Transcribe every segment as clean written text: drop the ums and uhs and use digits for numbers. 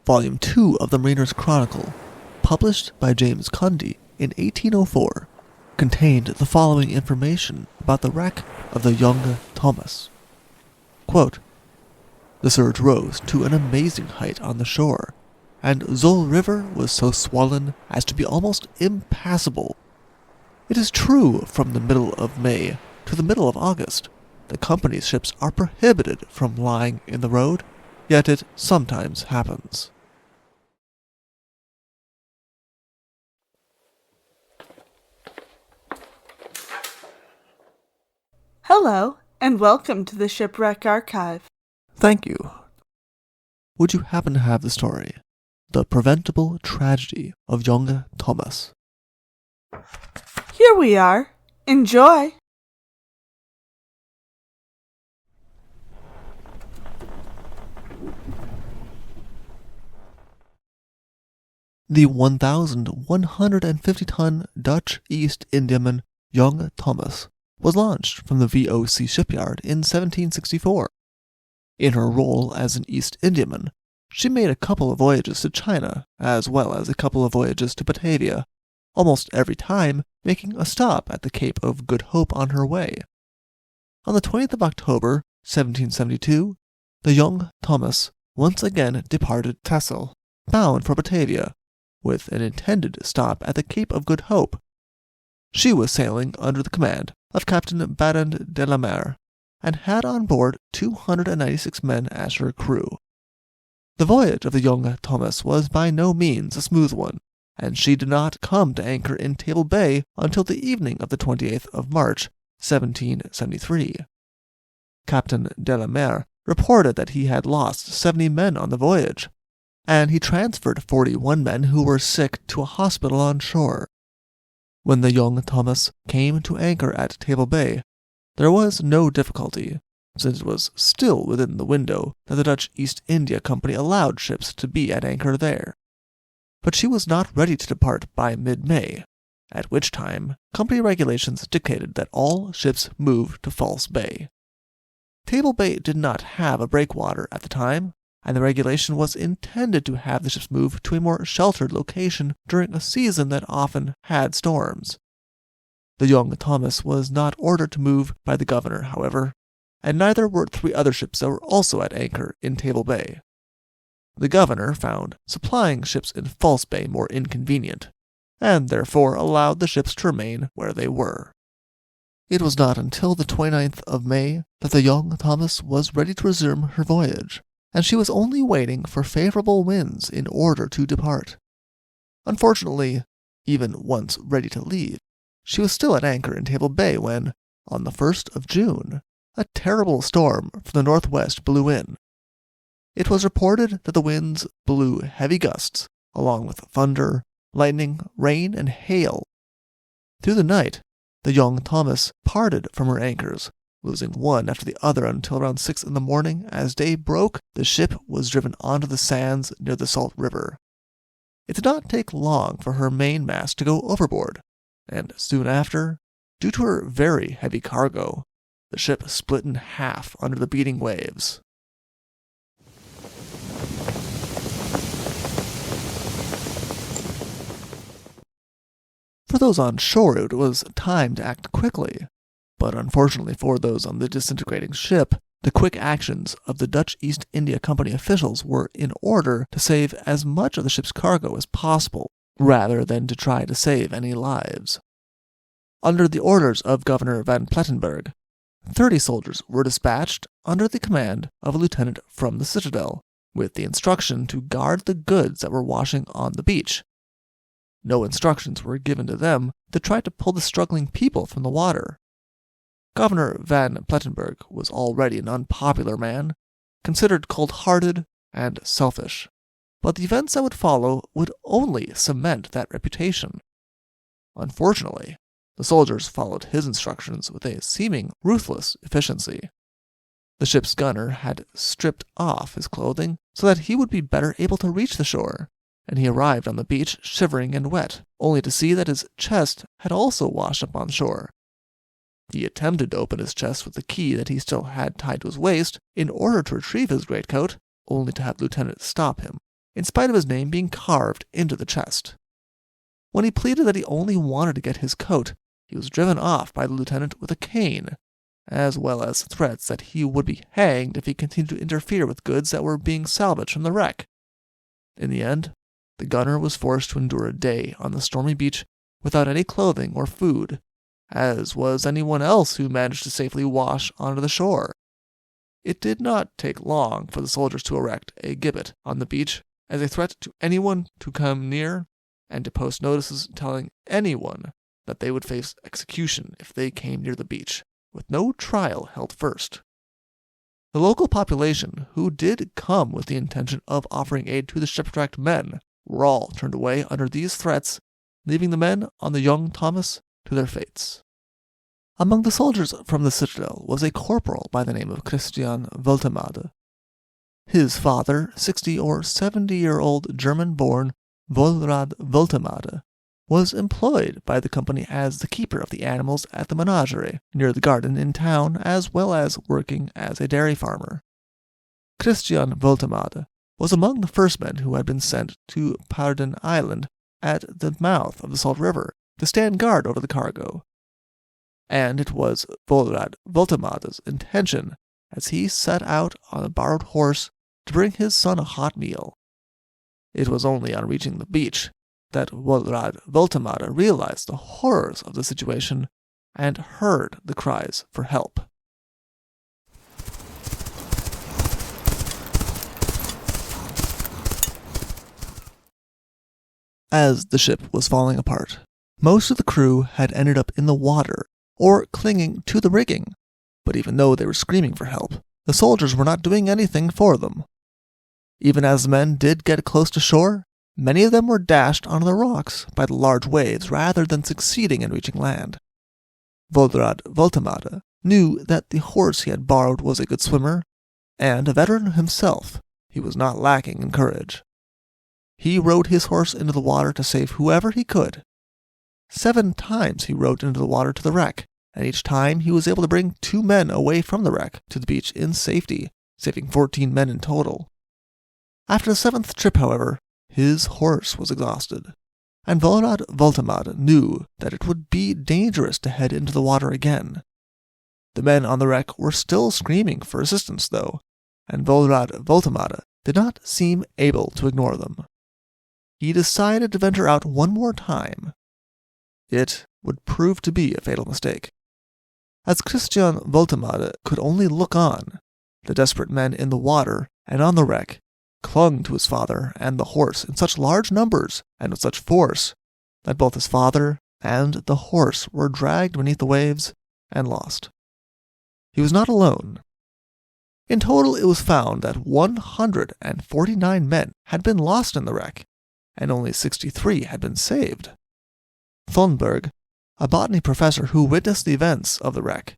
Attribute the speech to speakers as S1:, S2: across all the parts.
S1: Volume 2 of the Mariner's Chronicle, published by James Cundee in 1804, contained the following information about the wreck of the Jonge Thomas. Quote, "The surge rose to an amazing height on the shore, and Zoul River was so swollen as to be almost impassable. It is true from the middle of May to the middle of August, the company's ships are prohibited from lying in the road, yet it sometimes happens."
S2: Hello, and welcome to the Shipwreck Archive.
S1: Thank you. Would you happen to have the story, The Preventable Tragedy of Jonge Thomas?
S2: Here we are. Enjoy!
S1: The 1,150-ton Dutch East Indiaman Jonge Thomas was launched from the VOC shipyard in 1764. In her role as an East Indiaman, she made a couple of voyages to China, as well as a couple of voyages to Batavia, almost every time making a stop at the Cape of Good Hope on her way. On the 20th of October, 1772, the Jonge Thomas once again departed Texel, bound for Batavia, with an intended stop at the Cape of Good Hope. She was sailing under the command of Captain Barend de la Mer, and had on board 296 men as her crew. The voyage of the Jonge Thomas was by no means a smooth one, and she did not come to anchor in Table Bay until the evening of the 28th of March, 1773. Captain de la Mer reported that he had lost 70 men on the voyage, and he transferred 41 men who were sick to a hospital on shore. When the Jonge Thomas came to anchor at Table Bay, there was no difficulty, since it was still within the window that the Dutch East India Company allowed ships to be at anchor there. But she was not ready to depart by mid-May, at which time company regulations dictated that all ships move to False Bay. Table Bay did not have a breakwater at the time, and the regulation was intended to have the ships move to a more sheltered location during a season that often had storms. The Jonge Thomas was not ordered to move by the governor, however, and neither were 3 other ships that were also at anchor in Table Bay. The governor found supplying ships in False Bay more inconvenient, and therefore allowed the ships to remain where they were. It was not until the 29th of May that the Jonge Thomas was ready to resume her voyage, and she was only waiting for favorable winds in order to depart. Unfortunately, even once ready to leave, she was still at anchor in Table Bay when, on the 1st of June, a terrible storm from the northwest blew in. It was reported that the winds blew heavy gusts, along with thunder, lightning, rain, and hail. Through the night, the Jonge Thomas parted from her anchors, losing one after the other until around 6 in the morning. As day broke, the ship was driven onto the sands near the Zoul River. It did not take long for her mainmast to go overboard, and soon after, due to her very heavy cargo, the ship split in half under the beating waves. For those on shore, it was time to act quickly. But unfortunately for those on the disintegrating ship, the quick actions of the Dutch East India Company officials were in order to save as much of the ship's cargo as possible, rather than to try to save any lives. Under the orders of Governor van Plettenberg, 30 soldiers were dispatched under the command of a lieutenant from the citadel, with the instruction to guard the goods that were washing on the beach. No instructions were given to them to try to pull the struggling people from the water. Governor van Plettenberg was already an unpopular man, considered cold-hearted and selfish, but the events that would follow would only cement that reputation. Unfortunately, the soldiers followed his instructions with a seeming ruthless efficiency. The ship's gunner had stripped off his clothing so that he would be better able to reach the shore, and he arrived on the beach shivering and wet, only to see that his chest had also washed up on shore. He attempted to open his chest with the key that he still had tied to his waist in order to retrieve his greatcoat, only to have the lieutenant stop him. in spite of his name being carved into the chest. When he pleaded that he only wanted to get his coat, he was driven off by the lieutenant with a cane, as well as threats that he would be hanged if he continued to interfere with goods that were being salvaged from the wreck. In the end, the gunner was forced to endure a day on the stormy beach without any clothing or food, as was anyone else who managed to safely wash onto the shore. It did not take long for the soldiers to erect a gibbet on the beach as a threat to anyone to come near, and to post notices telling anyone that they would face execution if they came near the beach, with no trial held first. The local population, who did come with the intention of offering aid to the shipwrecked men, were all turned away under these threats, leaving the men on the Jonge Thomas to their fates. Among the soldiers from the citadel was a corporal by the name of Christian Woltemade. His father, 60 or 70-year-old German-born Volrad Woltemade, was employed by the company as the keeper of the animals at the menagerie near the garden in town, as well as working as a dairy farmer. Christian Woltemade was among the first men who had been sent to Pardon Island at the mouth of the Zoul River to stand guard over the cargo. And it was Volrad Woltemade's intention, as he set out on a borrowed horse, to bring his son a hot meal. It was only on reaching the beach that Volrad Woltemade realized the horrors of the situation and heard the cries for help. As the ship was falling apart, most of the crew had ended up in the water or clinging to the rigging, but even though they were screaming for help, the soldiers were not doing anything for them. Even as the men did get close to shore, many of them were dashed onto the rocks by the large waves rather than succeeding in reaching land. Volrad Woltemade knew that the horse he had borrowed was a good swimmer, and a veteran himself, he was not lacking in courage. He rode his horse into the water to save whoever he could. 7 times he rode into the water to the wreck, and each time he was able to bring 2 men away from the wreck to the beach in safety, saving 14 men in total. After the 7th trip, however, his horse was exhausted, and Volrad Woltemade knew that it would be dangerous to head into the water again. The men on the wreck were still screaming for assistance, though, and Volrad Woltemade did not seem able to ignore them. He decided to venture out one more time. It would prove to be a fatal mistake. As Christian Woltemade could only look on, the desperate men in the water and on the wreck clung to his father and the horse in such large numbers and with such force that both his father and the horse were dragged beneath the waves and lost. He was not alone. In total, it was found that 149 men had been lost in the wreck, and only 63 had been saved. Thunberg, a botany professor who witnessed the events of the wreck,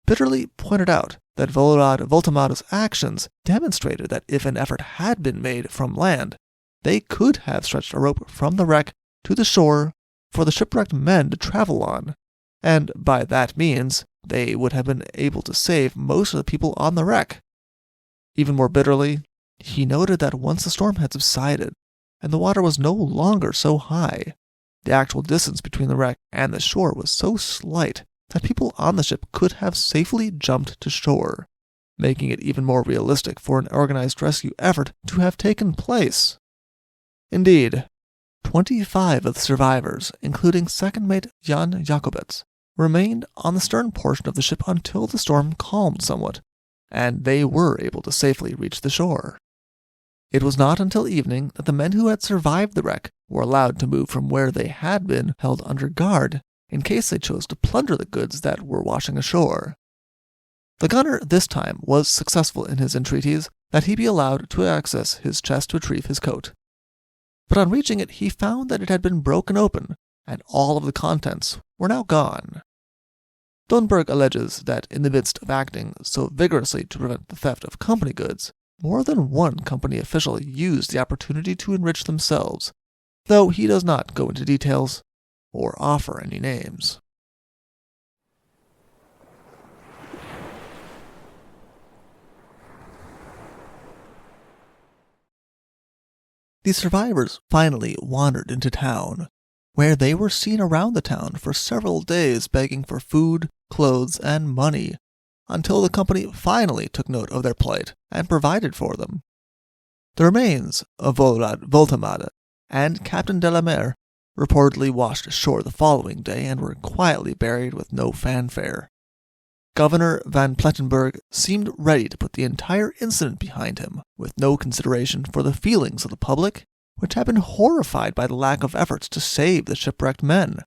S1: bitterly pointed out that Volrad Woltemade's actions demonstrated that if an effort had been made from land, they could have stretched a rope from the wreck to the shore for the shipwrecked men to travel on, and by that means they would have been able to save most of the people on the wreck. Even more bitterly, he noted that once the storm had subsided and the water was no longer so high, the actual distance between the wreck and the shore was so slight that people on the ship could have safely jumped to shore, making it even more realistic for an organized rescue effort to have taken place. Indeed, 25 of the survivors, including second mate Jan Jacobets, remained on the stern portion of the ship until the storm calmed somewhat, and they were able to safely reach the shore. It was not until evening that the men who had survived the wreck were allowed to move from where they had been held under guard in case they chose to plunder the goods that were washing ashore. The gunner this time was successful in his entreaties that he be allowed to access his chest to retrieve his coat. But on reaching it, he found that it had been broken open, and all of the contents were now gone. Thunberg alleges that in the midst of acting so vigorously to prevent the theft of company goods, more than one company official used the opportunity to enrich themselves, though he does not go into details or offer any names. The survivors finally wandered into town, where they were seen around the town for several days begging for food, clothes, and money, until the company finally took note of their plight and provided for them. The remains of Volrad Voltamade and Captain de la Mer reportedly washed ashore the following day and were quietly buried with no fanfare. Governor van Plettenberg seemed ready to put the entire incident behind him, with no consideration for the feelings of the public, which had been horrified by the lack of efforts to save the shipwrecked men.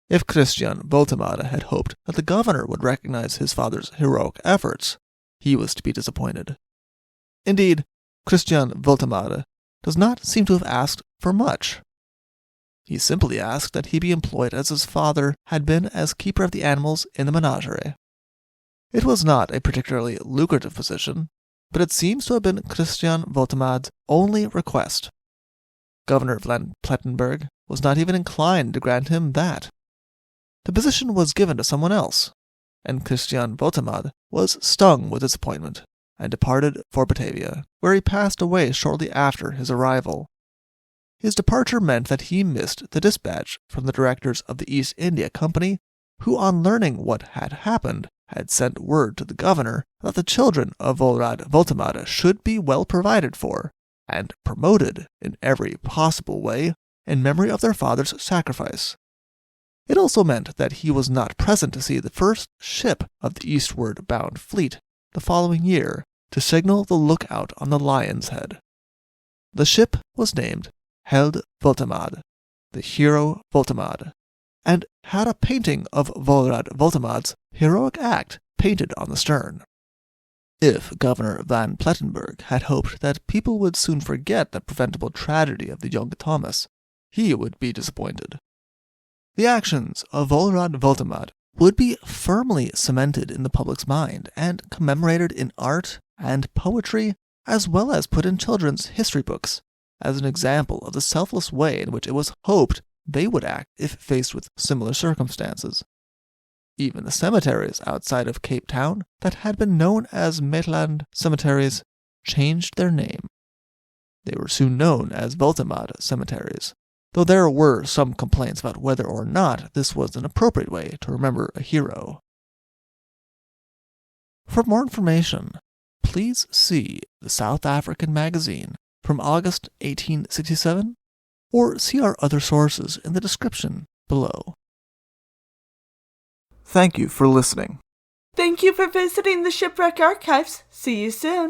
S1: If Christian Voltamade had hoped that the governor would recognize his father's heroic efforts, he was to be disappointed. Indeed, Christian Voltamade does not seem to have asked for much. He simply asked that he be employed as his father had been as keeper of the animals in the menagerie. It was not a particularly lucrative position, but it seems to have been Christian Voltamade's only request. Governor van Plettenberg was not even inclined to grant him that. The position was given to someone else, and Christian Voltamade was stung with disappointment and departed for Batavia, where he passed away shortly after his arrival. His departure meant that he missed the dispatch from the directors of the East India Company, who, on learning what had happened, had sent word to the governor that the children of Volrad Voltamade should be well provided for and promoted in every possible way in memory of their father's sacrifice. It also meant that he was not present to see the first ship of the eastward-bound fleet the following year to signal the lookout on the Lion's Head. The ship was named Held Voltamade, the hero Voltamade, and had a painting of Volrad Voltamade's heroic act painted on the stern. If Governor van Plettenberg had hoped that people would soon forget the preventable tragedy of the Jonge Thomas, he would be disappointed. The actions of Volrad Voltamade would be firmly cemented in the public's mind and commemorated in art and poetry, as well as put in children's history books, as an example of the selfless way in which it was hoped they would act if faced with similar circumstances. Even the cemeteries outside of Cape Town that had been known as Maitland cemeteries changed their name. They were soon known as Voltamade cemeteries, though there were some complaints about whether or not this was an appropriate way to remember a hero. For more information, please see the South African magazine from August 1867, or see our other sources in the description below. Thank you for listening.
S2: Thank you for visiting the Shipwreck Archives. See you soon.